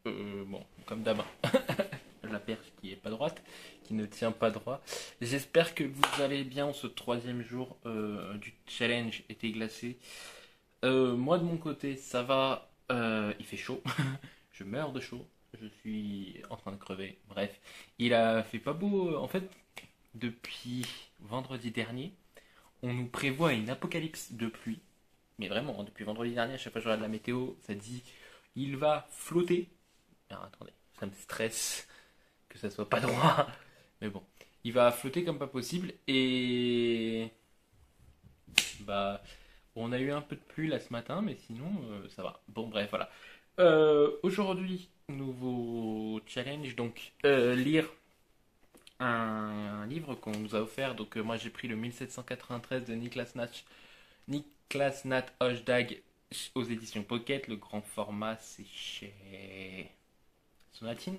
Bon, comme d'hab, hein. La perche qui est pas droite, qui ne tient pas droit. J'espère que vous allez bien ce troisième jour du challenge été glacé. Moi de mon côté, ça va. Il fait chaud. Je meurs de chaud. Je suis en train de crever. Bref, il a fait pas beau. En fait, depuis vendredi dernier, on nous prévoit une apocalypse de pluie. Mais vraiment, hein, depuis vendredi dernier, à chaque fois que je regarde la météo, ça dit il va flotter. Alors attendez, ça me stresse que ça soit pas droit. Mais bon, il va flotter comme pas possible. Et bah, on a eu un peu de pluie là ce matin, mais sinon ça va. Bon, bref, voilà. Aujourd'hui, nouveau challenge, donc lire un livre qu'on nous a offert. Donc moi j'ai pris le 1793 de Niklas Nat Hojdag aux éditions Pocket. Le grand format c'est chez Sonatine.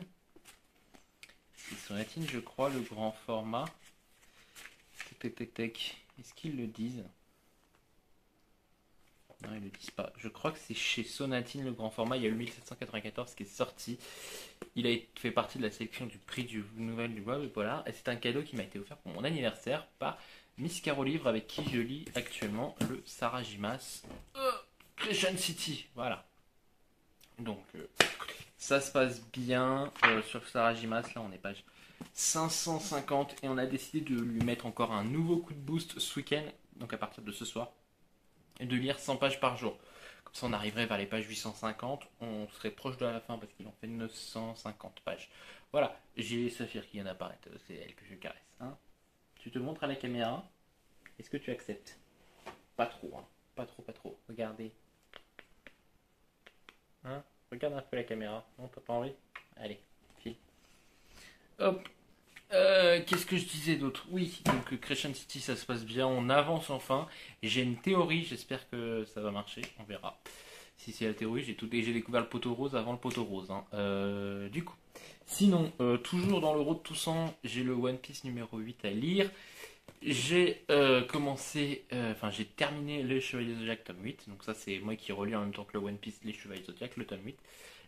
C'est Sonatine je crois le grand format. Tac tac tac tac. Est-ce qu'ils le disent? Non, ils le disent pas. Je crois que c'est chez Sonatine le grand format. Il y a le 1794 qui est sorti. Il a fait partie de la sélection du prix du Nouvel du Bois de Polar. Et c'est un cadeau qui m'a été offert pour mon anniversaire par Miss Caro Livre avec qui je lis actuellement le Sarajimas Crescent City. Voilà. Donc ça se passe bien sur le Sarajimas. Là on est page 550 et on a décidé de lui mettre encore un nouveau coup de boost ce week-end. Donc à partir de ce soir. Et de lire 100 pages par jour. Comme ça, on arriverait vers les pages 850. On serait proche de la fin parce qu'il en fait 950 pages. Voilà, j'ai Saphir qui vient d'apparaître. C'est elle que je caresse. Hein. Tu te montres à la caméra. Est-ce que tu acceptes? Pas trop, hein. Pas trop, pas trop. Regardez. Hein. Regarde un peu la caméra. Non, t'as pas envie? Allez, file. Hop. Qu'est-ce que je disais d'autre? Oui, donc Crescent City ça se passe bien, on avance enfin. J'ai une théorie, j'espère que ça va marcher, on verra. Si c'est la théorie, j'ai découvert le poteau rose avant le poteau rose. Hein. Du coup, sinon, toujours dans le Road to 100, j'ai le One Piece numéro 8 à lire. J'ai j'ai terminé les Chevaliers Zodiac tome 8. Donc ça c'est moi qui relis en même temps que le One Piece les Chevaliers Zodiac, le tome 8.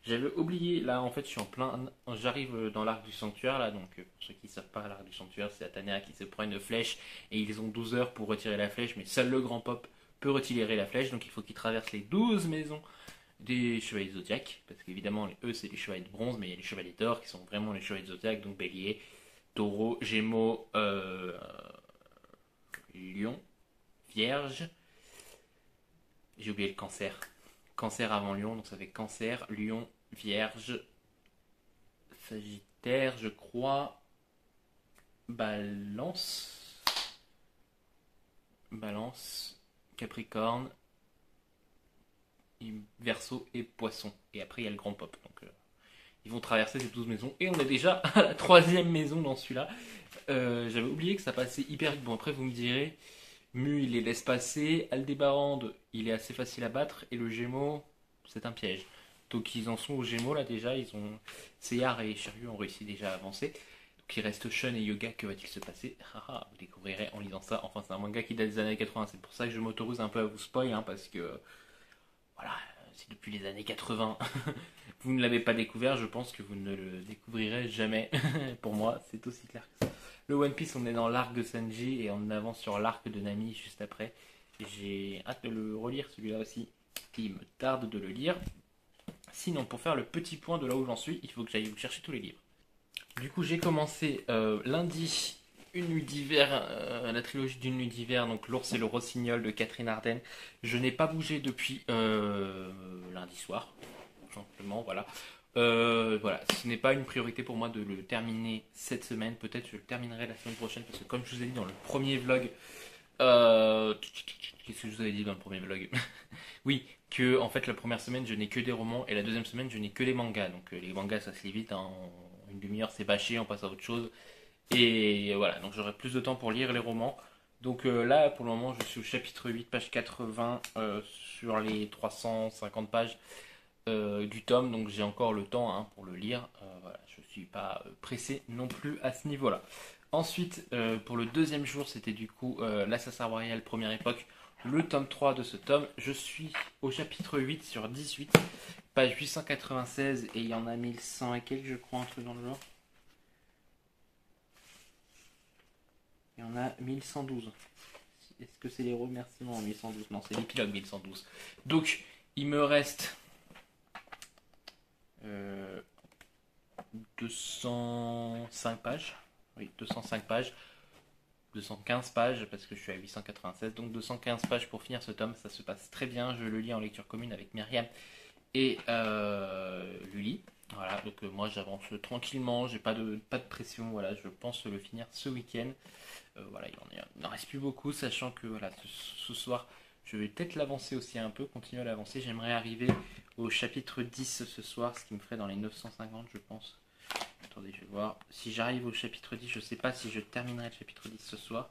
J'avais oublié, là en fait je suis en plein, j'arrive dans l'arc du sanctuaire là, donc pour ceux qui ne savent pas l'arc du sanctuaire c'est Atanea qui se prend une flèche et ils ont 12 heures pour retirer la flèche mais seul le grand pop peut retirer la flèche donc il faut qu'ils traversent les 12 maisons des chevaliers zodiaques parce qu'évidemment eux c'est les chevaliers de bronze mais il y a les chevaliers d'or qui sont vraiment les chevaliers zodiaques donc bélier, taureau, gémeaux, lion, vierge, j'ai oublié le cancer. Cancer avant Lion, donc ça fait Cancer, Lion, Vierge, Sagittaire, je crois, Balance, Balance, Capricorne, Verseau et Poisson. Et après il y a le grand pop. Donc ils vont traverser ces 12 maisons. Et on est déjà à la troisième maison dans celui-là. J'avais oublié que ça passait hyper vite. Bon après vous me direz, Mu il les laisse passer, Aldébarand il est assez facile à battre. Et le Gémeaux, c'est un piège. Donc ils en sont aux Gémeaux là déjà. Ils ont Seyar et Shiryu ont réussi déjà à avancer. Donc il reste Shun et Yoga, que va-t-il se passer? Vous découvrirez en lisant ça. Enfin c'est un manga qui date des années 80. C'est pour ça que je m'autorise un peu à vous spoil. Hein, parce que voilà, c'est depuis les années 80. Vous ne l'avez pas découvert, je pense que vous ne le découvrirez jamais. Pour moi, c'est aussi clair que ça. Le One Piece, on est dans l'arc de Sanji et on avance sur l'arc de Nami juste après. J'ai hâte de le relire celui-là aussi. Il me tarde de le lire. Sinon, pour faire le petit point de là où j'en suis, il faut que j'aille chercher tous les livres. Du coup, j'ai commencé lundi Une nuit d'hiver, la trilogie d'une nuit d'hiver, donc L'ours et le rossignol de Catherine Arden. Je n'ai pas bougé depuis lundi soir, tout simplement, voilà. Voilà, ce n'est pas une priorité pour moi de le terminer cette semaine. Peut-être je le terminerai la semaine prochaine parce que comme je vous ai dit dans le premier vlog, qu'est-ce que je vous avais dit dans le premier vlog? Oui, que en fait la première semaine je n'ai que des romans et la deuxième semaine je n'ai que des mangas. Donc les mangas ça se lit vite, hein, en une demi-heure c'est bâché, on passe à autre chose. Et voilà, donc j'aurai plus de temps pour lire les romans. Donc là pour le moment je suis au chapitre 8, page 80 sur les 350 pages du tome, donc j'ai encore le temps hein, pour le lire. Voilà, je ne suis pas pressé non plus à ce niveau-là. Ensuite, pour le deuxième jour, c'était du coup l'Assassin Royal première époque. le tome 3 de ce tome. Je suis au chapitre 8 sur 18, page 896, et il y en a 1100 et quelques, je crois, un truc dans le genre. Il y en a 1112. Est-ce que c'est les remerciements 1112? Non, c'est l'épilogue 1112. Donc, il me reste 205 pages. Oui, 205 pages. 215 pages parce que je suis à 896. Donc 215 pages pour finir ce tome. Ça se passe très bien. Je le lis en lecture commune avec Myriam et Lully. Voilà, donc moi j'avance tranquillement, j'ai pas de pression, voilà, je pense le finir ce week-end. Voilà, il n'en reste plus beaucoup, sachant que voilà, ce soir, je vais peut-être l'avancer aussi un peu, continuer à l'avancer. J'aimerais arriver au chapitre 10 ce soir, ce qui me ferait dans les 950, je pense. Attendez, je vais voir. Si j'arrive au chapitre 10, je sais pas si je terminerai le chapitre 10 ce soir.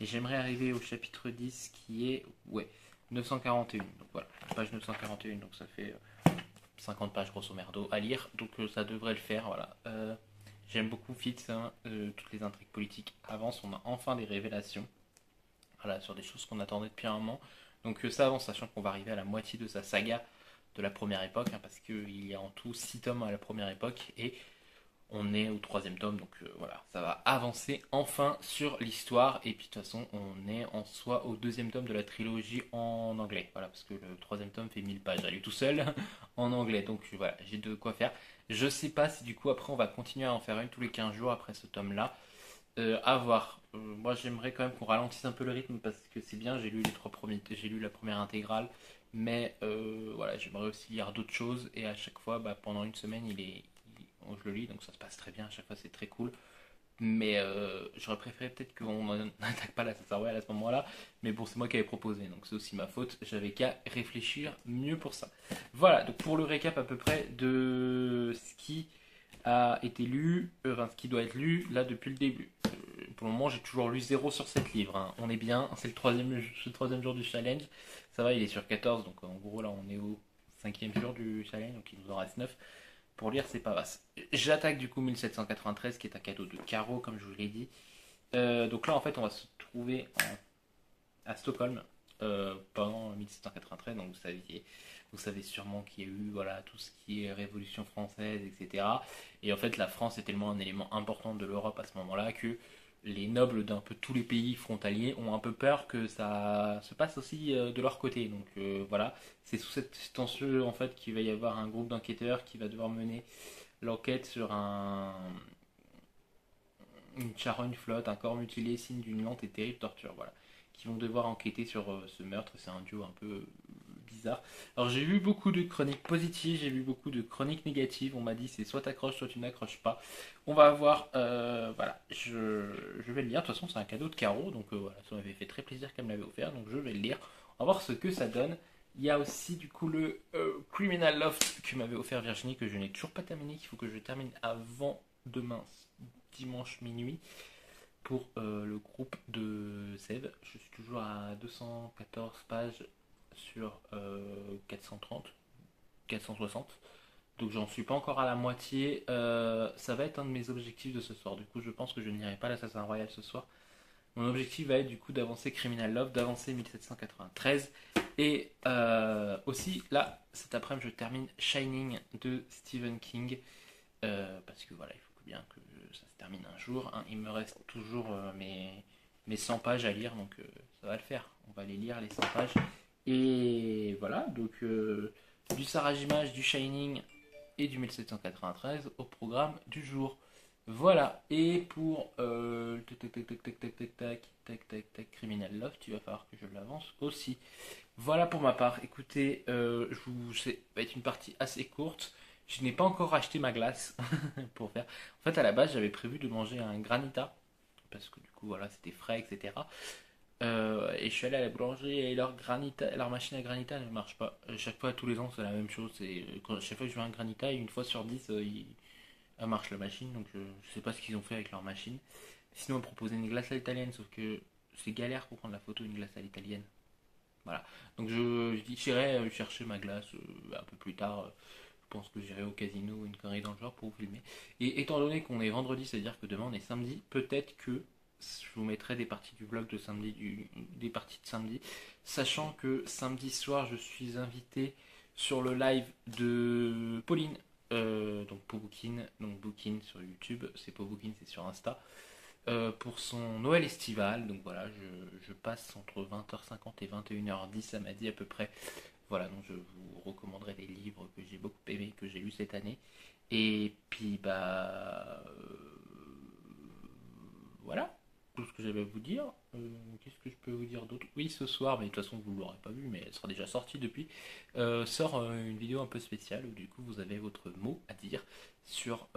Et j'aimerais arriver au chapitre 10 qui est, ouais, 941. Donc voilà, page 941, donc ça fait 50 pages grosso merdo à lire. Donc ça devrait le faire, voilà. J'aime beaucoup Fitz, hein, toutes les intrigues politiques avancent, on a enfin des révélations, voilà, sur des choses qu'on attendait depuis un moment. Donc ça avance, sachant qu'on va arriver à la moitié de sa saga de la première époque, hein, parce qu'il y a en tout 6 tomes à la première époque, et on est au troisième tome, donc voilà, ça va avancer enfin sur l'histoire, et puis de toute façon, on est en soi au deuxième tome de la trilogie en anglais, voilà, parce que le troisième tome fait 1000 pages à lui tout seul en anglais, donc voilà, j'ai de quoi faire. Je sais pas si du coup après on va continuer à en faire une tous les 15 jours après ce tome-là, à voir. Moi j'aimerais quand même qu'on ralentisse un peu le rythme, parce que c'est bien, j'ai lu les 3 premiers, j'ai lu la première intégrale, mais voilà, j'aimerais aussi lire d'autres choses, et à chaque fois, bah, pendant une semaine, je le lis, donc ça se passe très bien, à chaque fois c'est très cool. Mais j'aurais préféré peut-être qu'on n'attaque pas la Assassin Royale à ce moment-là. Mais bon, c'est moi qui avais proposé, donc c'est aussi ma faute. J'avais qu'à réfléchir mieux pour ça. Voilà, donc pour le récap à peu près de ce qui a été lu, enfin ce qui doit être lu là depuis le début. Pour le moment, j'ai toujours lu 0 sur 7 livres, hein. On est bien, c'est le troisième jour du challenge. Ça va, il est sur 14, donc en gros là on est au 5e jour du challenge, donc il nous en reste 9. Pour lire, c'est pas vaste. J'attaque du coup 1793, qui est un cadeau de Caro, comme je vous l'ai dit. Donc là, en fait, on va se trouver à Stockholm pendant 1793. Donc vous savez sûrement qu'il y a eu voilà, tout ce qui est Révolution française, etc. Et en fait, la France est tellement un élément important de l'Europe à ce moment-là que les nobles d'un peu tous les pays frontaliers ont un peu peur que ça se passe aussi de leur côté. Donc voilà, c'est sous cette tension en fait qu'il va y avoir un groupe d'enquêteurs qui va devoir mener l'enquête sur une charogne flotte, un corps mutilé, signe d'une lente et terrible torture. Voilà, qui vont devoir enquêter sur ce meurtre. C'est un duo un peu bizarre. Alors j'ai vu beaucoup de chroniques positives, j'ai vu beaucoup de chroniques négatives. On m'a dit c'est soit t'accroches, soit tu n'accroches pas. On va voir. Voilà, je vais le lire. De toute façon, c'est un cadeau de Caro, donc voilà, ça m'avait fait très plaisir qu'elle me l'avait offert, donc je vais le lire. On va voir ce que ça donne. Il y a aussi du coup le Criminal Loft que m'avait offert Virginie, que je n'ai toujours pas terminé, qu'il faut que je termine avant demain, dimanche minuit, pour le groupe de Sèvres. Je suis toujours à 214 pages sur 430, 460. Donc j'en suis pas encore à la moitié. Ça va être un de mes objectifs de ce soir. Du coup, je pense que je n'irai pas à l'Assassin Royal ce soir. Mon objectif va être du coup d'avancer Criminal Love, d'avancer 1793. Et aussi, là, cet après-midi, je termine Shining de Stephen King. Parce que voilà, il faut bien que ça se termine un jour, hein. Il me reste toujours mes 100 pages à lire, donc ça va le faire. On va les lire, les 100 pages. Et voilà, donc du Sarajimage, du Shining et du 1793 au programme du jour. Voilà, et pour Criminal Love, il va falloir que je l'avance aussi. Voilà pour ma part. Écoutez, ça va être une partie assez courte. Je n'ai pas encore acheté ma glace pour faire. En fait, à la base, j'avais prévu de manger un granita parce que du coup, voilà, c'était frais, etc. Et je suis allé à la boulangerie et leur machine à granita ne marche pas. Chaque fois, tous les ans, c'est la même chose. Chaque fois que je veux un granita, une fois sur 10, elle marche la machine. Donc, je sais pas ce qu'ils ont fait avec leur machine. Sinon, on me proposait une glace à l'italienne, sauf que c'est galère pour prendre la photo d'une glace à l'italienne. Voilà. Donc, je dis, j'irai chercher ma glace un peu plus tard. Je pense que j'irai au casino ou une connerie dans le genre pour vous filmer. Et étant donné qu'on est vendredi, c'est-à-dire que demain on est samedi, peut-être que je vous mettrai des parties du vlog de samedi, des parties de samedi, sachant que samedi soir je suis invité sur le live de Pauline, donc Pobookin, donc Bookin sur YouTube, c'est Pobookin, c'est sur Insta, pour son Noël estival. Donc voilà, je passe entre 20h50 et 21h10, ça m'a dit à peu près. Voilà, donc je vous recommanderai des livres que j'ai beaucoup aimés, que j'ai lus cette année. Et puis voilà, tout ce que j'avais à vous dire. Qu'est-ce que je peux vous dire d'autre? Oui, ce soir, mais de toute façon vous l'aurez pas vu, mais elle sera déjà sortie depuis. Sort une vidéo un peu spéciale où du coup vous avez votre mot à dire sur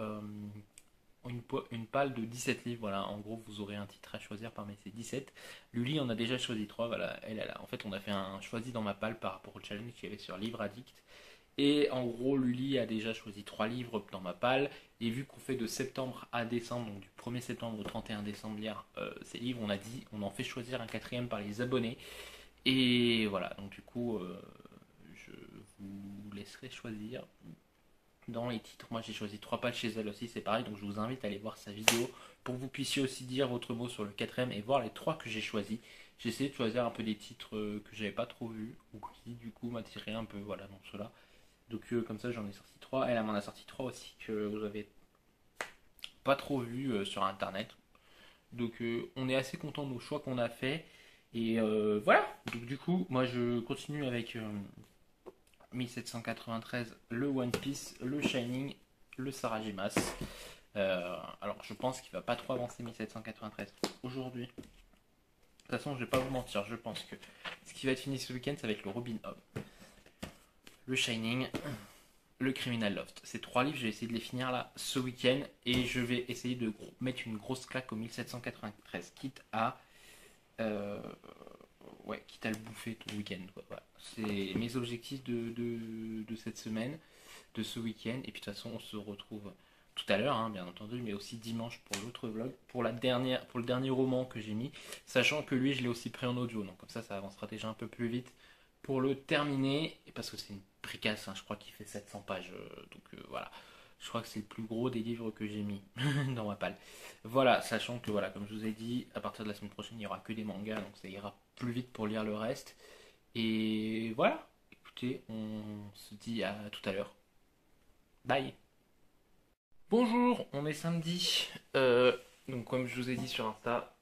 une palle de 17 livres. Voilà, en gros vous aurez un titre à choisir parmi ces 17. Luli en a déjà choisi 3. Voilà, en fait on a fait un choisi dans ma palle par rapport au challenge qu'il y avait sur Livre Addict. Et en gros, Luli a déjà choisi 3 livres dans ma palle. Et vu qu'on fait de septembre à décembre, donc du 1er septembre au 31 décembre, ces livres, on a dit, on en fait choisir un quatrième par les abonnés. Et voilà, donc du coup, je vous laisserai choisir dans les titres. Moi, j'ai choisi 3 pages chez elle aussi, c'est pareil. Donc je vous invite à aller voir sa vidéo pour que vous puissiez aussi dire votre mot sur le quatrième et voir les 3 que j'ai choisis. J'ai essayé de choisir un peu des titres que j'avais pas trop vus ou qui du coup m'attiraient un peu, voilà, dans cela. Donc comme ça j'en ai sorti 3. Elle m'en a sorti 3 aussi que vous avez pas trop vu sur internet. Donc on est assez content de nos choix qu'on a fait. Et voilà. Donc du coup moi je continue avec 1793, le One Piece, le Shining, le Sarajemas. Alors je pense qu'il va pas trop avancer 1793 aujourd'hui. De toute façon je vais pas vous mentir, je pense que ce qui va être fini ce week-end ça va être le Robin Hood, le Shining, le Criminal Loft. Ces 3 livres, je vais essayer de les finir là ce week-end et je vais essayer de mettre une grosse claque au 1793, quitte à quitte à le bouffer tout le week-end. Voilà. C'est mes objectifs de cette semaine, de ce week-end. Et puis de toute façon, on se retrouve tout à l'heure, hein, bien entendu, mais aussi dimanche pour l'autre vlog, pour le dernier roman que j'ai mis, sachant que lui, je l'ai aussi pris en audio. Donc comme ça avancera déjà un peu plus vite pour le terminer, parce que c'est une précasse, hein, je crois qu'il fait 700 pages, voilà. Je crois que c'est le plus gros des livres que j'ai mis dans ma palle. Voilà, sachant que voilà, comme je vous ai dit, à partir de la semaine prochaine, il n'y aura que des mangas, donc ça ira plus vite pour lire le reste. Et voilà, écoutez, on se dit à tout à l'heure. Bye. Bonjour, on est samedi. Donc comme je vous ai dit sur Insta,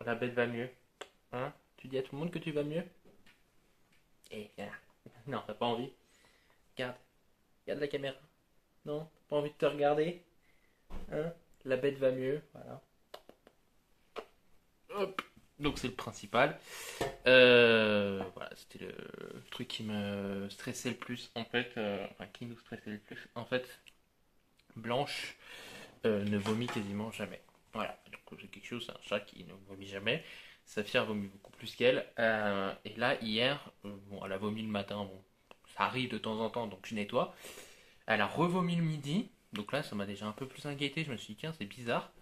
la bête va mieux. Hein? Tu dis à tout le monde que tu vas mieux? Et voilà. Non, t'as pas envie? Regarde. Regarde la caméra. Non? T'as pas envie de te regarder? Hein? La bête va mieux. Voilà. Hop. Donc c'est le principal. Voilà, c'était le truc qui me stressait le plus. En fait, enfin qui nous stressait le plus. En fait, Blanche ne vomit quasiment jamais. Voilà. Donc c'est quelque chose, c'est un chat qui ne vomit jamais. Saphir vomit beaucoup plus qu'elle. Et là, hier, bon, elle a vomi le matin. Bon, ça arrive de temps en temps, donc je nettoie. Elle a revomi le midi. Donc là, ça m'a déjà un peu plus inquiété. Je me suis dit, tiens, c'est bizarre.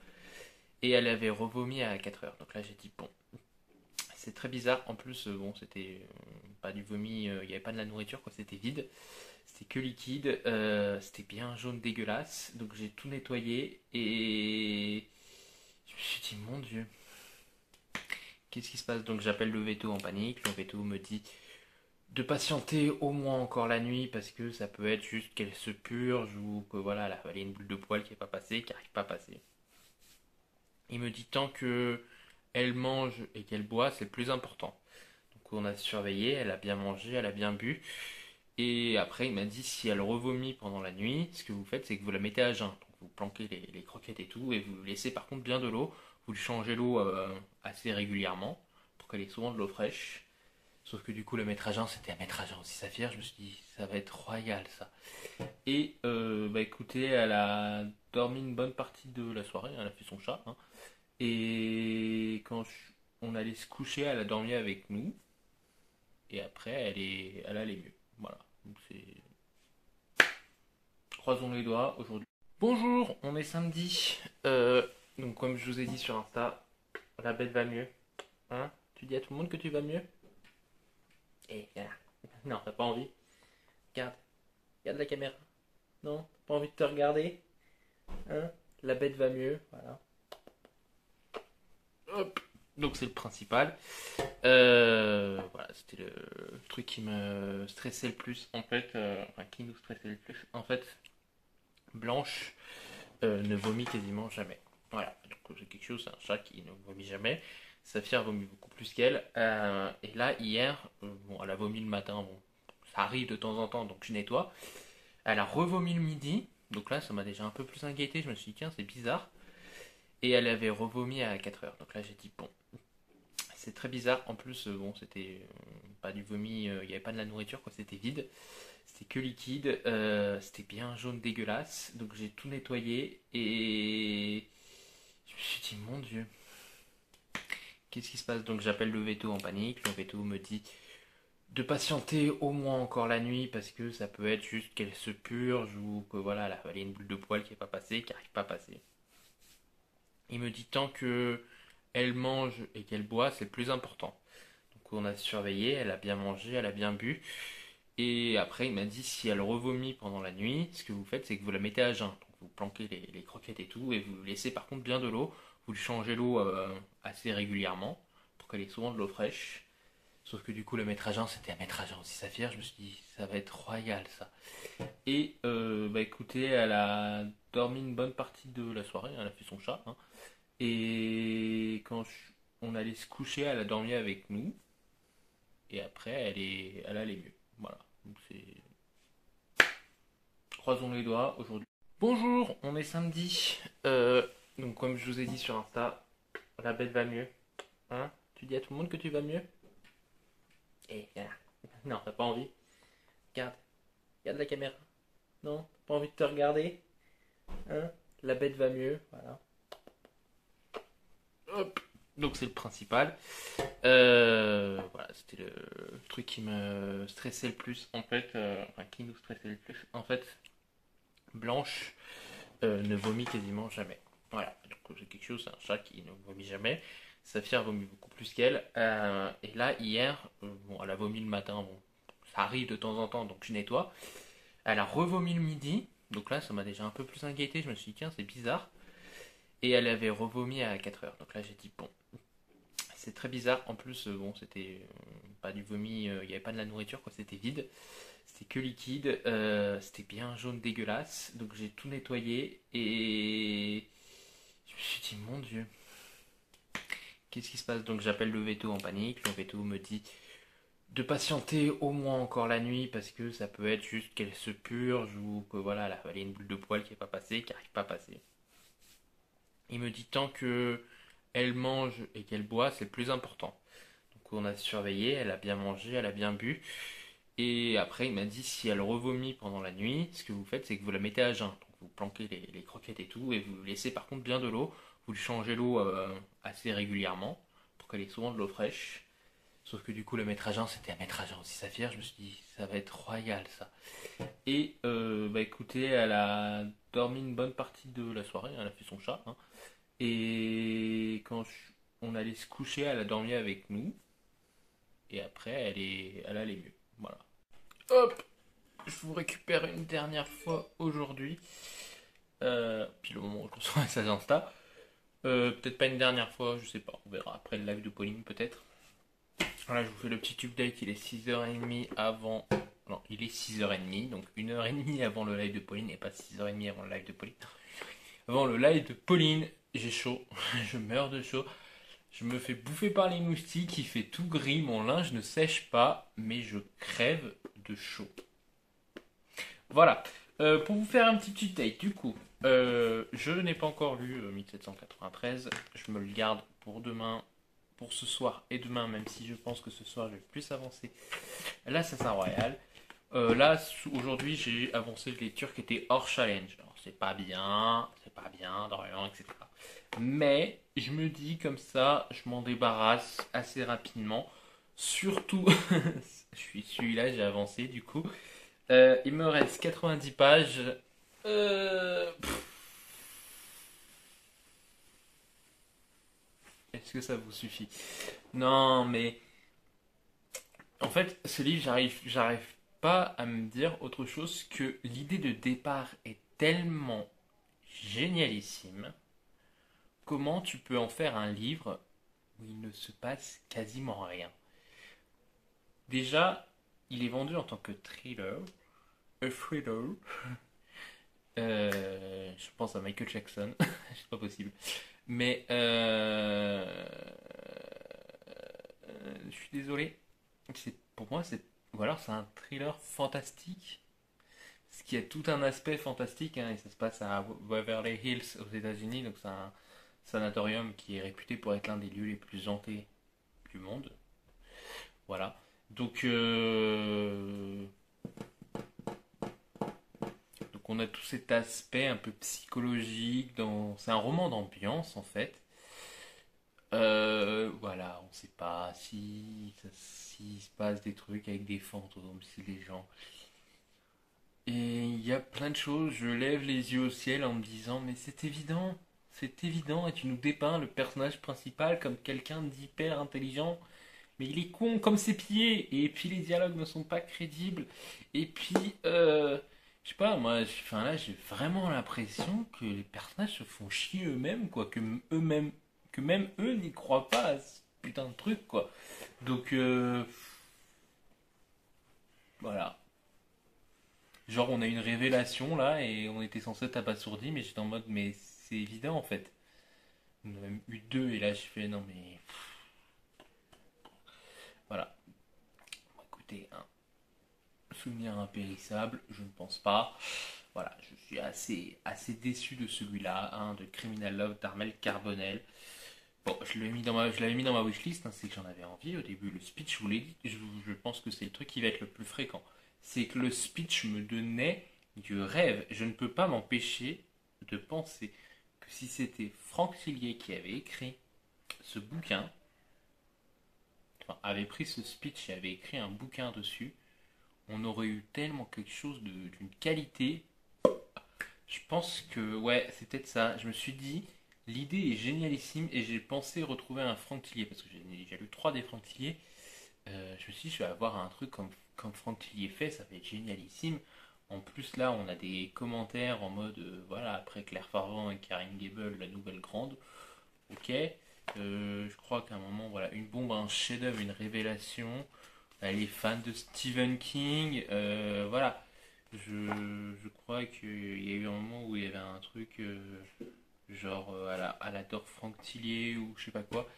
Et elle avait revomi à 4 heures. Donc là, j'ai dit, bon, c'est très bizarre. En plus, bon, c'était pas du vomi, il n'y avait pas de la nourriture, quoi. C'était vide. C'était que liquide. C'était bien jaune dégueulasse. Donc j'ai tout nettoyé. Et je me suis dit, mon Dieu. Qu'est-ce qui se passe? Donc j'appelle le veto en panique. Le veto me dit de patienter au moins encore la nuit parce que ça peut être juste qu'elle se purge ou que voilà, elle a avalé une boule de poil qui n'est pas passée, qui n'arrive pas à passer. Il me dit tant que elle mange et qu'elle boit, c'est le plus important. Donc on a surveillé, elle a bien mangé, elle a bien bu. Et après il m'a dit si elle revomit pendant la nuit, ce que vous faites c'est que vous la mettez à jeun. Donc vous planquez les croquettes et tout et vous laissez par contre bien de l'eau. Vous lui changez l'eau assez régulièrement pour qu'elle ait souvent de l'eau fraîche. Sauf que du coup, le mettre à jeun, c'était à mettre à jeun aussi Saphir. Je me suis dit, ça va être royal ça. Et bah écoutez, elle a dormi une bonne partie de la soirée. Elle a fait son chat, hein. Et quand on allait se coucher, elle a dormi avec nous. Et après, elle allait mieux. Voilà. Donc c'est. Croisons les doigts aujourd'hui. Bonjour, on est samedi. Donc comme je vous ai dit sur Insta, la bête va mieux. Hein? Tu dis à tout le monde que tu vas mieux? Et voilà. Non, t'as pas envie? Regarde. Regarde la caméra. Non? T'as pas envie de te regarder? Hein? La bête va mieux. Voilà. Hop. Donc c'est le principal. Voilà, c'était le truc qui me stressait le plus en fait, enfin qui nous stressait le plus en fait. Blanche ne vomit quasiment jamais. Voilà, donc c'est quelque chose, c'est un chat qui ne vomit jamais. Saphir vomit beaucoup plus qu'elle. Et là hier, bon, elle a vomi le matin, bon, ça arrive de temps en temps, donc je nettoie. Elle a revomi le midi, donc là ça m'a déjà un peu plus inquiété. Je me suis dit tiens c'est bizarre. Et elle avait revomi à 4 heures. Donc là j'ai dit bon, c'est très bizarre. En plus, bon, c'était pas du vomi, il n'y avait pas de la nourriture, quoi, c'était vide. C'était que liquide, c'était bien jaune dégueulasse. Donc j'ai tout nettoyé et je me suis dit, mon Dieu, qu'est-ce qui se passe? Donc j'appelle le veto en panique. Le veto me dit de patienter au moins encore la nuit parce que ça peut être juste qu'elle se purge ou que voilà, elle a avalé une boule de poil qui n'est pas passée, qui n'arrive pas à passer. Il me dit tant que elle mange et qu'elle boit, c'est le plus important. Donc on a surveillé, elle a bien mangé, elle a bien bu. Et après, il m'a dit si elle revomit pendant la nuit, ce que vous faites, c'est que vous la mettez à jeun. Donc vous planquez les croquettes et tout, et vous laissez par contre bien de l'eau. Vous lui changez l'eau assez régulièrement pour qu'elle ait souvent de l'eau fraîche. Sauf que du coup, la mettre à jeun, c'était à mettre à jeun aussi Saphir. Je me suis dit, ça va être royal ça. Et bah écoutez, elle a dormi une bonne partie de la soirée, elle a fait son chat, hein. Et on allait se coucher, elle a dormi avec nous. Et après, elle allait mieux. Voilà. Donc c'est. Croisons les doigts aujourd'hui. Bonjour, on est samedi. Donc comme je vous ai dit sur Insta, la bête va mieux. Hein? Tu dis à tout le monde que tu vas mieux? Et voilà. Non, t'as pas envie? Regarde. Regarde la caméra. Non? T'as pas envie de te regarder? Hein? La bête va mieux. Voilà. Hop. Donc c'est le principal. Voilà, c'était le truc qui me stressait le plus en fait, enfin qui nous stressait le plus en fait. Blanche ne vomit quasiment jamais. Voilà, donc c'est quelque chose, c'est un chat qui ne vomit jamais. Saphir vomit beaucoup plus qu'elle. Et là hier, bon, elle a vomi le matin, bon, ça arrive de temps en temps, donc je nettoie. Elle a revomi le midi, donc là ça m'a déjà un peu plus inquiété. Je me suis dit tiens c'est bizarre. Et elle avait revomi à 4 heures. Donc là j'ai dit bon, c'est très bizarre. En plus, bon, c'était pas du vomi, il n'y avait pas de la nourriture, quoi, c'était vide. C'était que liquide, c'était bien jaune dégueulasse. Donc j'ai tout nettoyé et je me suis dit, mon Dieu, qu'est-ce qui se passe? Donc j'appelle le veto en panique. Le veto me dit de patienter au moins encore la nuit parce que ça peut être juste qu'elle se purge ou que voilà, elle a avalé une boule de poil qui n'est pas passée, qui n'arrive pas à passer. Il me dit tant que elle mange et qu'elle boit, c'est le plus important. Donc on a surveillé, elle a bien mangé, elle a bien bu. Et après, il m'a dit si elle revomit pendant la nuit, ce que vous faites, c'est que vous la mettez à jeun. Donc vous planquez les croquettes et tout, et vous laissez par contre bien de l'eau. Vous lui changez l'eau assez régulièrement pour qu'elle ait souvent de l'eau fraîche. Sauf que du coup, la mettre à jeun, c'était à mettre à jeun aussi Saphir. Je me suis dit, ça va être royal ça. Et bah écoutez, elle a dormi une bonne partie de la soirée, elle a fait son chat, hein. Et on allait se coucher, elle a dormi avec nous. Et après, elle allait mieux. Voilà. Hop, je vous récupère une dernière fois aujourd'hui. Puis le moment où je reçois un message Insta. Peut-être pas une dernière fois, je sais pas. On verra après le live de Pauline peut-être. Voilà, je vous fais le petit update. Il est 6h30 avant. Non, il est 6h30. Donc 1h30 avant le live de Pauline et pas 6h30 avant le live de Pauline. Avant le live de Pauline, j'ai chaud. Je meurs de chaud. Je me fais bouffer par les moustiques, il fait tout gris, mon linge ne sèche pas, mais je crève de chaud. Voilà. Pour vous faire un petit update, du coup, je n'ai pas encore lu 1793. Je me le garde pour demain, pour ce soir et demain, même si je pense que ce soir je vais plus avancer l'Assassin Royal. Là, aujourd'hui, j'ai avancé les lectures qui étaient hors challenge. Alors, c'est pas bien, d'Orient, etc. Mais je me dis comme ça, je m'en débarrasse assez rapidement. Surtout, je suis celui-là, j'ai avancé du coup. Il me reste 90 pages. Est-ce que ça vous suffit? Non, mais en fait, ce livre, j'arrive pas à me dire autre chose que l'idée de départ est tellement génialissime. Comment tu peux en faire un livre où il ne se passe quasiment rien. Déjà, il est vendu en tant que thriller, a thriller. Je pense à Michael Jackson, c'est pas possible. Mais je suis désolé. Pour moi, ou alors c'est un thriller fantastique. Ce qui a tout un aspect fantastique, hein, et ça se passe à Waverly Hills aux États-Unis, donc c'est un sanatorium qui est réputé pour être l'un des lieux les plus hantés du monde. Voilà. Donc, donc on a tout cet aspect un peu psychologique c'est un roman d'ambiance en fait. Voilà, on sait pas s'il se passe des trucs avec des fantômes, si les gens. Et il y a plein de choses, je lève les yeux au ciel en me disant, mais c'est évident, et tu nous dépeins le personnage principal comme quelqu'un d'hyper intelligent, mais il est con comme ses pieds, et puis les dialogues ne sont pas crédibles, et puis, je sais pas, moi, enfin là, j'ai vraiment l'impression que les personnages se font chier eux-mêmes, quoi, que même eux n'y croient pas à ce putain de truc, quoi. Donc, voilà. Genre, on a une révélation là et on était censé être abasourdi, mais j'étais en mode, mais c'est évident en fait. On en a même eu deux et là, je fais, non mais. Voilà. Bon, écoutez, un souvenir impérissable, je ne pense pas. Voilà, je suis assez déçu de celui-là, hein, de Criminal Love d'Armel Carbonell. Bon, je l'avais mis dans ma wishlist, hein, c'est que j'en avais envie au début. Le speech, je vous l'ai dit, je pense que c'est le truc qui va être le plus fréquent. C'est que le speech me donnait du rêve. Je ne peux pas m'empêcher de penser que si c'était Franck Tillier qui avait écrit ce bouquin, enfin, avait pris ce speech et avait écrit un bouquin dessus, on aurait eu tellement quelque chose d'une qualité. Je pense que, ouais, c'est peut-être ça. Je me suis dit, l'idée est génialissime et j'ai pensé retrouver un Franck Tillier parce que j'ai lu trois des Franck Tillier. Je me suis dit, je vais avoir un truc comme Franck Tillier fait, ça va être génialissime. En plus, là, on a des commentaires en mode, voilà, après Claire Farvan et Karine Gable, la nouvelle grande. Ok. Je crois qu'à un moment, voilà, une bombe, un chef-d'œuvre, une révélation. Elle est fan de Stephen King. Voilà. Je crois qu'il y a eu un moment où il y avait un truc genre elle adore Franck Tillier ou je sais pas quoi.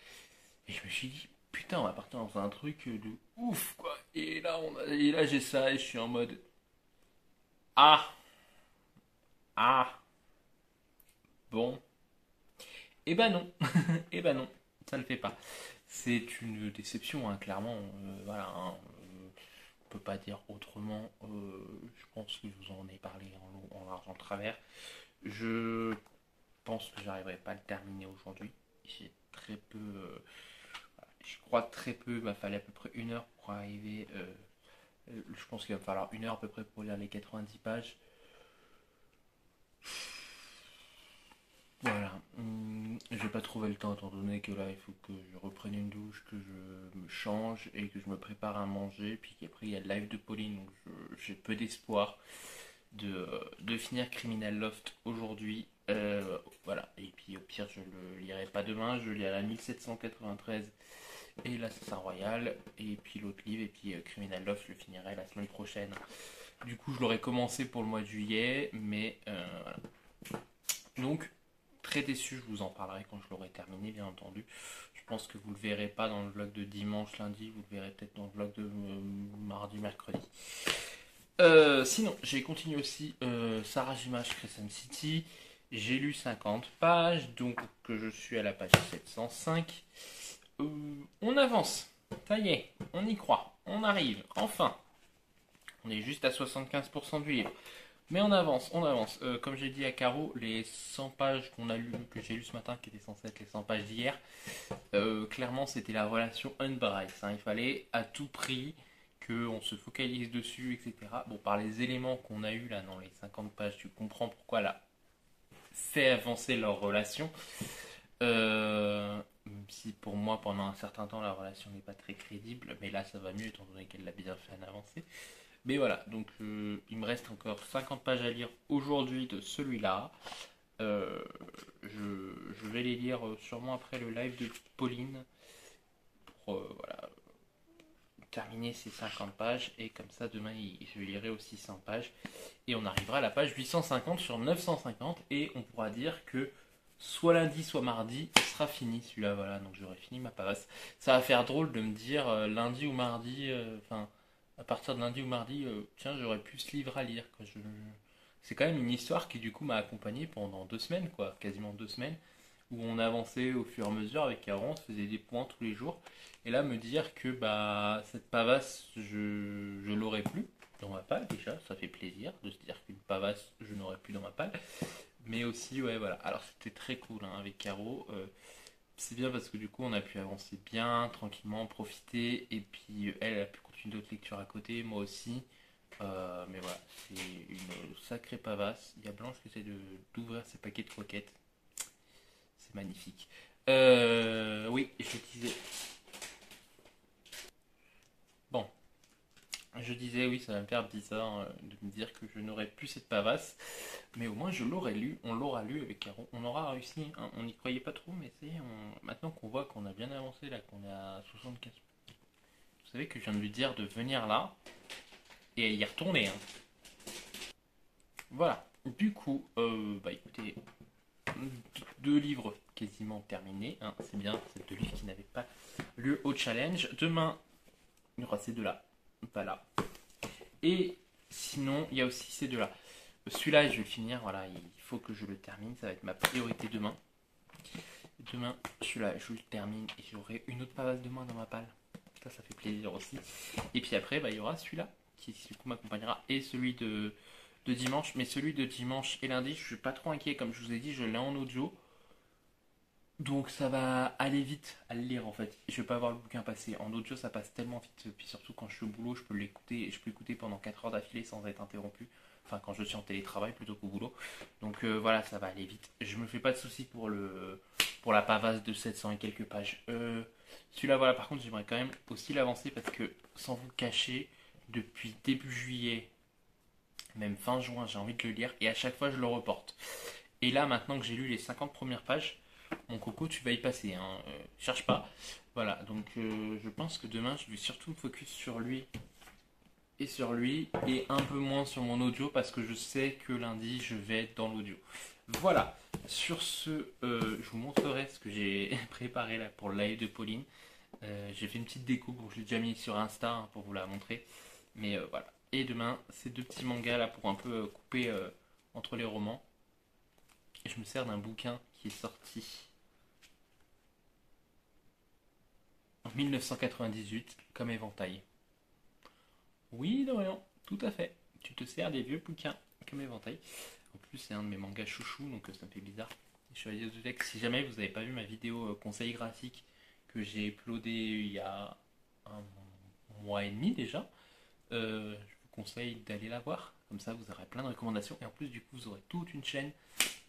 Et je me suis dit, putain, on va partir dans un truc de ouf quoi. Et là j'ai ça et je suis en mode ah, ah, bon. Et ben non, et ben non, ça ne le fait pas. C'est une déception, hein, clairement. Voilà, hein, on peut pas dire autrement. Je pense que je vous en ai parlé en long, en large, en travers. Je pense que j'arriverai pas à le terminer aujourd'hui. J'ai très peu. Je crois très peu. Il m'a fallu à peu près une heure pour arriver. Je pense qu'il va me falloir une heure à peu près pour lire les 90 pages. Voilà. Je vais pas trouver le temps étant donné que là il faut que je reprenne une douche, que je me change et que je me prépare à manger. Puis qu'après il y a le live de Pauline, donc j'ai peu d'espoir de finir Criminal Loft aujourd'hui. Voilà. Et puis au pire je le lirai pas demain, je lirai 1793 et l'Assassin Royal. Et puis l'autre livre, et puis Criminal Loft je le finirai la semaine prochaine. Du coup je l'aurais commencé pour le mois de juillet, mais voilà. Donc très déçu, je vous en parlerai quand je l'aurai terminé, bien entendu. Je pense que vous le verrez pas dans le vlog de dimanche, lundi, vous le verrez peut-être dans le vlog de mardi, mercredi. Sinon, j'ai continué aussi Sarah Jimash Crescent City. J'ai lu 50 pages, donc que je suis à la page 705. On avance, ça y est, on y croit, on arrive, enfin. On est juste à 75% du livre. Mais on avance, on avance. Comme j'ai dit à Caro, les 100 pages que j'ai lu ce matin, qui étaient censées être les 100 pages d'hier, clairement c'était la relation Unbright, hein. Il fallait à tout prix qu'on se focalise dessus, etc. Bon, par les éléments qu'on a eu là dans les 50 pages, tu comprends pourquoi elle a fait avancer leur relation. Même si pour moi, pendant un certain temps, la relation n'est pas très crédible, mais là ça va mieux étant donné qu'elle l'a bien fait en avancer. Mais voilà, donc il me reste encore 50 pages à lire aujourd'hui de celui-là. Je je vais les lire sûrement après le live de Pauline pour voilà, terminer ces 50 pages. Et comme ça, demain, je lirai aussi 100 pages. Et on arrivera à la page 850 sur 950. Et on pourra dire que soit lundi, soit mardi, il sera fini celui-là. Voilà, donc j'aurai fini ma pavasse. Ça va faire drôle de me dire lundi ou mardi, enfin, à partir de lundi ou mardi, tiens, j'aurais plus ce livre à lire, quoi. C'est quand même une histoire qui, du coup, m'a accompagné pendant 2 semaines, quoi, quasiment 2 semaines, où on avançait au fur et à mesure avec Caron, on se faisait des points tous les jours. Et là, me dire que bah, cette pavasse, je l'aurais plus dans ma palle, déjà, ça fait plaisir de se dire qu'une pavasse, je n'aurais plus dans ma palle. Mais aussi, ouais, voilà. Alors, c'était très cool hein, avec Caro. C'est bien parce que du coup, on a pu avancer bien, tranquillement, profiter. Et puis, elle a pu continuer d'autres lectures à côté, moi aussi. Mais voilà, c'est une sacrée pavasse. Il y a Blanche qui essaie d'ouvrir ses paquets de croquettes. C'est magnifique. Oui, je disais. Bon, je disais, oui, ça va me faire bizarre de me dire que je n'aurais plus cette pavasse. Mais au moins, je l'aurais lu. On l'aura lu avec Caron. On aura réussi. Hein. On n'y croyait pas trop, mais c'est maintenant qu'on voit qu'on a bien avancé, là, qu'on est à 75. Vous savez que je viens de lui dire de venir là et y retourner. Hein. Voilà. Du coup, bah écoutez, 2 livres quasiment terminés. Hein. C'est bien, c'est 2 livres qui n'avaient pas lieu au challenge. Demain, il y aura ces 2-là. Voilà. Et sinon, il y a aussi ces 2-là. Celui-là, je vais le finir. Voilà, il faut que je le termine. Ça va être ma priorité demain. Demain, celui-là, je le termine et j'aurai une autre pavasse demain dans ma palle. Ça fait plaisir aussi. Et puis après, bah, il y aura celui-là qui du coup m'accompagnera et celui de dimanche. Mais celui de dimanche et lundi, je suis pas trop inquiet. Comme je vous ai dit, je l'ai en audio. Donc ça va aller vite à le lire en fait. Je vais pas avoir le bouquin passer. En audio ça passe tellement vite. Puis surtout quand je suis au boulot, je peux l'écouter et je peux écouter pendant 4 heures d'affilée sans être interrompu. Enfin quand je suis en télétravail plutôt qu'au boulot. Donc voilà, ça va aller vite. Je me fais pas de soucis pour la pavasse de 700 et quelques pages. Celui-là voilà, par contre j'aimerais quand même aussi l'avancer parce que sans vous cacher, depuis début juillet, même fin juin, j'ai envie de le lire et à chaque fois je le reporte. Et là maintenant que j'ai lu les 50 premières pages, mon coco, tu vas y passer, hein. Cherche pas. Voilà, donc je pense que demain, je vais surtout me focus sur lui et un peu moins sur mon audio parce que je sais que lundi, je vais être dans l'audio. Voilà, sur ce, je vous montrerai ce que j'ai préparé là pour le live de Pauline. J'ai fait une petite déco, bon, je l'ai déjà mis sur Insta hein, pour vous la montrer. Mais voilà. Et demain, ces 2 petits mangas là pour un peu couper entre les romans. Et je me sers d'un bouquin qui est sorti en 1998 comme éventail. Oui, Dorian, tout à fait. Tu te sers des vieux bouquins comme éventail. En plus, c'est un de mes mangas chouchou, donc ça me fait bizarre. Chevalier de Zodiac, si jamais vous n'avez pas vu ma vidéo conseil graphique que j'ai uploadée il y a un mois et demi déjà, je vous conseille d'aller la voir. Comme ça, vous aurez plein de recommandations. Et en plus, du coup, vous aurez toute une chaîne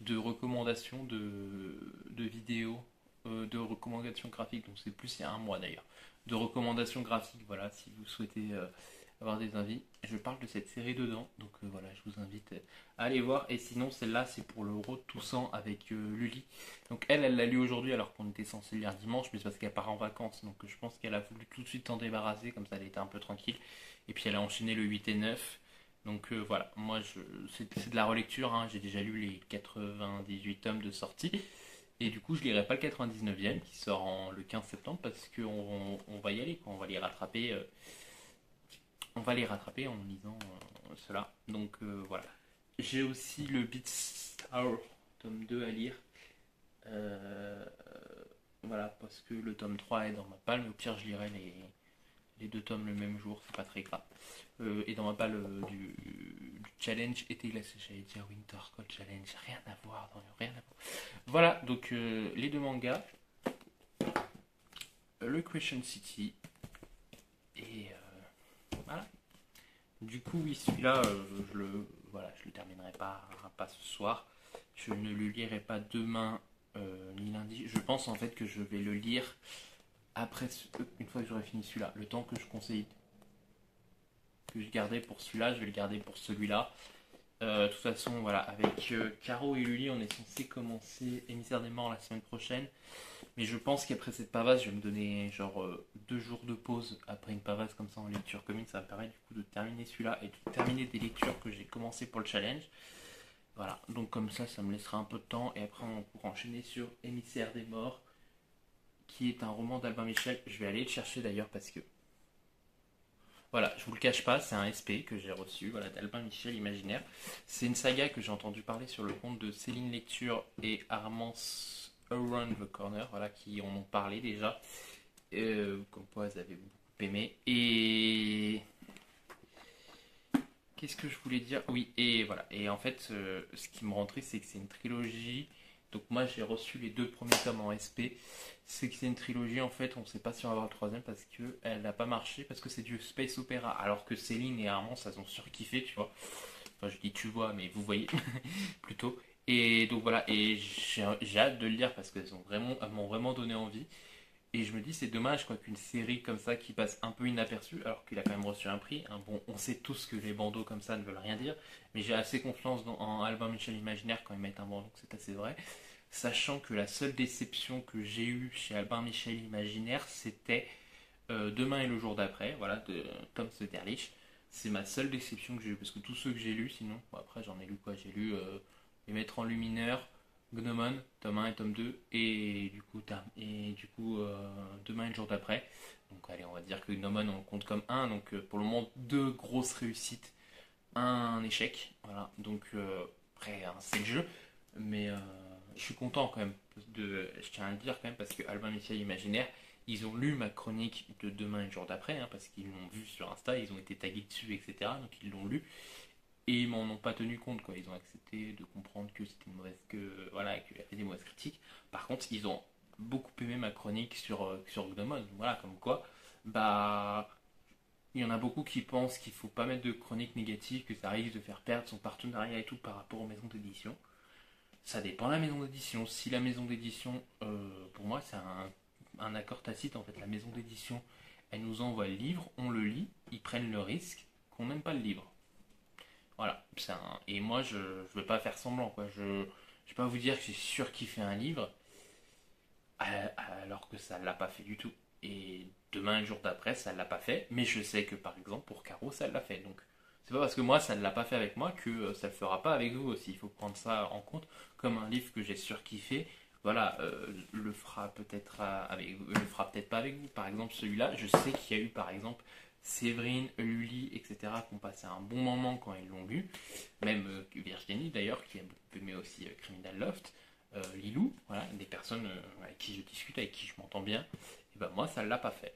de recommandations de vidéos, de recommandations graphiques. Donc, c'est plus il y a un mois d'ailleurs. De recommandations graphiques, voilà, si vous souhaitez avoir des envies. Je parle de cette série dedans. Donc, voilà, je vous invite à aller voir. Et sinon, celle-là, c'est pour le Road to 100 avec Lully. Donc, elle l'a lu aujourd'hui alors qu'on était censé lire dimanche. Mais c'est parce qu'elle part en vacances. Donc, je pense qu'elle a voulu tout de suite s'en débarrasser. Comme ça, elle était un peu tranquille. Et puis, elle a enchaîné le 8 et 9. Donc voilà, moi c'est de la relecture, hein. J'ai déjà lu les 98 tomes de sortie. Et du coup je lirai pas le 99e qui sort le 15 septembre parce qu'on va y aller, quoi. On va les rattraper. On va les rattraper en lisant cela. Donc voilà. J'ai aussi le Beat Star tome 2 à lire. Euh, voilà, parce que le tome 3 est dans ma palle, mais au pire je lirai les 2 tomes le même jour, c'est pas très grave. Et dans ma palle du challenge été glacé, j'allais dire Winter Cold Challenge, rien à voir, rien à voir. Voilà, donc les 2 mangas, le Question City, et voilà. Du coup, oui, celui-là, voilà, je le terminerai pas ce soir. Je ne le lirai pas demain ni lundi. Je pense en fait que je vais le lire après, une fois que j'aurai fini celui-là. Le temps que je conseille que je gardais pour celui-là, je vais le garder pour celui-là. De toute façon, voilà, avec Caro et Luli, on est censé commencer Émissaire des Morts la semaine prochaine. Mais je pense qu'après cette pavasse, je vais me donner genre 2 jours de pause après une pavasse comme ça en lecture commune. Ça me permet du coup de terminer celui-là et de terminer des lectures que j'ai commencé pour le challenge. Voilà, donc comme ça me laissera un peu de temps et après on pourra enchaîner sur Émissaire des Morts, qui est un roman d'Albin Michel. Je vais aller le chercher d'ailleurs parce que voilà, je vous le cache pas, c'est un SP que j'ai reçu, voilà, d'Albin Michel Imaginaire. C'est une saga que j'ai entendu parler sur le compte de Céline Lecture et Armance Around the Corner, voilà, qui en ont parlé déjà. Comme quoi, elles avaient beaucoup aimé. Et qu'est-ce que je voulais dire? Oui, et voilà. Et en fait, ce qui me rend triste, c'est que c'est une trilogie. Donc moi, j'ai reçu les 2 premiers tomes en SP. C'est que c'est une trilogie, en fait, on ne sait pas si on va avoir le troisième parce qu'elle n'a pas marché, parce que c'est du space opéra. Alors que Céline et Armand, ça ont surkiffé, tu vois. Enfin, je dis tu vois, mais vous voyez plutôt. Et donc voilà, et j'ai hâte de le lire parce elles m'ont vraiment donné envie. Et je me dis, c'est dommage quoi, qu'une série comme ça qui passe un peu inaperçue, alors qu'il a quand même reçu un prix. Hein. Bon, on sait tous que les bandeaux comme ça ne veulent rien dire, mais j'ai assez confiance en Albin Michel Imaginaire quand ils mettent un bandeau, c'est assez vrai. Sachant que la seule déception que j'ai eue chez Albin Michel Imaginaire, c'était Demain et le jour d'après, voilà, de Tom Sutterlich. C'est ma seule déception que j'ai eue, parce que tous ceux que j'ai lus, sinon, bon, après j'en ai lu quoi, j'ai lu Les Maîtres en Lumineur, Gnomon, tome 1 et tome 2, et du coup Demain et le jour d'après. Donc allez, on va dire que Gnomon on compte comme un, donc pour le moment 2 grosses réussites, un échec, voilà, donc après hein, c'est le jeu, mais je suis content quand même, je tiens à le dire quand même, parce que Albin Michel Imaginaire, ils ont lu ma chronique de Demain et le jour d'après, hein, parce qu'ils l'ont vu sur Insta, ils ont été tagués dessus, etc., donc ils l'ont lu, et ils m'en ont pas tenu compte, quoi. Ils ont accepté de comprendre que c'était une mauvaise, voilà, qu'il y avait des mauvaises critiques. Par contre, ils ont beaucoup aimé ma chronique sur Gnomon. Voilà, comme quoi, bah, il y en a beaucoup qui pensent qu'il faut pas mettre de chroniques négatives, que ça risque de faire perdre son partenariat et tout par rapport aux maisons d'édition. Ça dépend de la maison d'édition. Si la maison d'édition, pour moi, c'est un accord tacite en fait. La maison d'édition, elle nous envoie le livre, on le lit, ils prennent le risque qu'on n'aime pas le livre. Voilà. Et moi, je ne veux pas faire semblant, quoi. Je ne vais pas vous dire que j'ai surkiffé un livre, alors que ça ne l'a pas fait du tout. Et demain, le jour d'après, ça ne l'a pas fait. Mais je sais que, par exemple, pour Caro, ça l'a fait. Donc, c'est pas parce que moi, ça ne l'a pas fait avec moi que ça ne le fera pas avec vous aussi. Il faut prendre ça en compte comme un livre que j'ai surkiffé. Voilà, le fera peut-être avec vous, le fera peut-être pas avec vous. Par exemple, celui-là, je sais qu'il y a eu, par exemple, Séverine, Lully, etc., qui ont passé un bon moment quand ils l'ont lu. Même Virginie, d'ailleurs, qui a beaucoup aimé aussi Criminal Loft. Lilou, voilà, des personnes avec qui je discute, avec qui je m'entends bien. Et ben moi, ça ne l'a pas fait.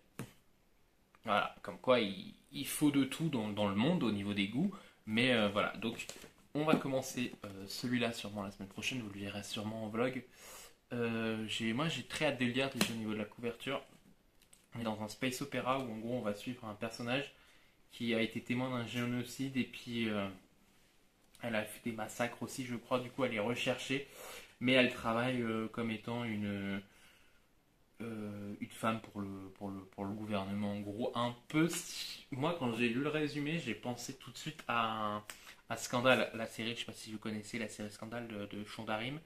Voilà, comme quoi il faut de tout dans le monde au niveau des goûts. Mais voilà, donc on va commencer celui-là sûrement la semaine prochaine. Vous le verrez sûrement en vlog. Moi, j'ai très hâte de le lire déjà au niveau de la couverture. On est dans un space opéra où en gros on va suivre un personnage qui a été témoin d'un génocide et puis elle a fait des massacres aussi, je crois. Du coup, elle est recherchée, mais elle travaille comme étant une femme pour le gouvernement. En gros, un peu. Moi, quand j'ai lu le résumé, j'ai pensé tout de suite à Scandale, la série. Je sais pas si vous connaissez la série Scandale de Shonda Rhimes.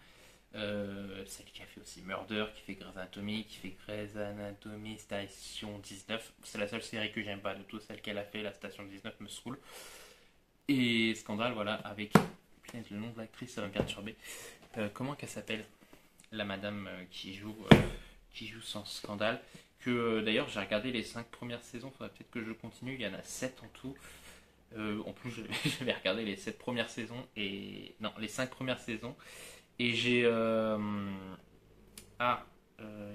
Celle qui a fait aussi Murder, qui fait Grey's Anatomy, Station 19. C'est la seule série que j'aime pas de tout celle qu'elle a fait. La Station 19 me saoule. Et Scandale, voilà, avec. Putain, le nom de l'actrice, ça va me perturber. Comment qu'elle s'appelle? La madame qui joue sans Scandale. Que d'ailleurs, j'ai regardé les 5 premières saisons. Faudrait peut-être que je continue. Il y en a 7 en tout. En plus, je vais regarder les 7 premières saisons. Et. Non, les 5 premières saisons. Et j'ai.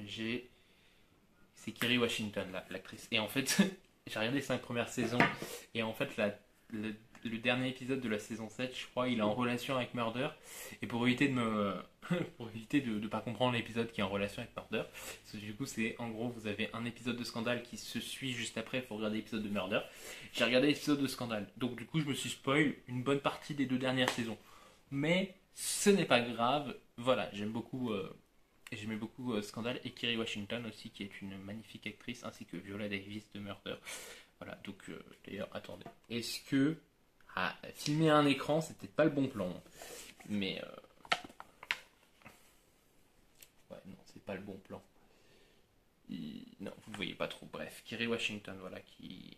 J'ai. C'est Kerry Washington, l'actrice. Et en fait, j'ai regardé les 5 premières saisons. Et en fait, le dernier épisode de la saison 7, je crois, il est en relation avec Murder. Et pour éviter pour éviter de pas comprendre l'épisode qui est en relation avec Murder, parce que du coup, c'est en gros, vous avez un épisode de Scandale qui se suit juste après, il faut regarder l'épisode de Murder. J'ai regardé l'épisode de Scandale. Donc, du coup, je me suis spoil une bonne partie des 2 dernières saisons. Mais ce n'est pas grave. Voilà, j'aimais beaucoup Scandale et Kerry Washington aussi, qui est une magnifique actrice, ainsi que Viola Davis de Murder. Voilà, donc d'ailleurs, attendez. Est-ce que Ah, filmer un écran, c'est peut-être pas le bon plan. Mais ouais, non, c'est pas le bon plan. Non, vous ne voyez pas trop. Bref, Kerry Washington, voilà, qui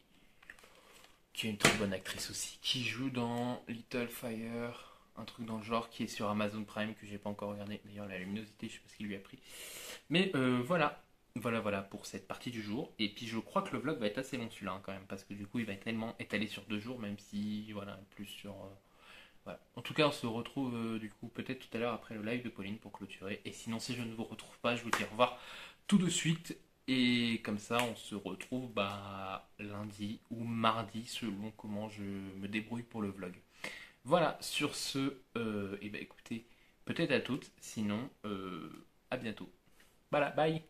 est une très bonne actrice aussi, qui joue dans Little Fire, un truc dans le genre qui est sur Amazon Prime que j'ai pas encore regardé. D'ailleurs, la luminosité, je sais pas ce qu'il lui a pris. Mais voilà pour cette partie du jour. Et puis je crois que le vlog va être assez long celui-là hein, quand même, parce que du coup il va être tellement étalé sur 2 jours, même si voilà, plus sur. Voilà. En tout cas, on se retrouve du coup peut-être tout à l'heure après le live de Pauline pour clôturer. Et sinon, si je ne vous retrouve pas, je vous dis au revoir tout de suite. Et comme ça, on se retrouve lundi ou mardi selon comment je me débrouille pour le vlog. Voilà, sur ce, et ben écoutez, peut-être à toutes, sinon à bientôt. Voilà, bye.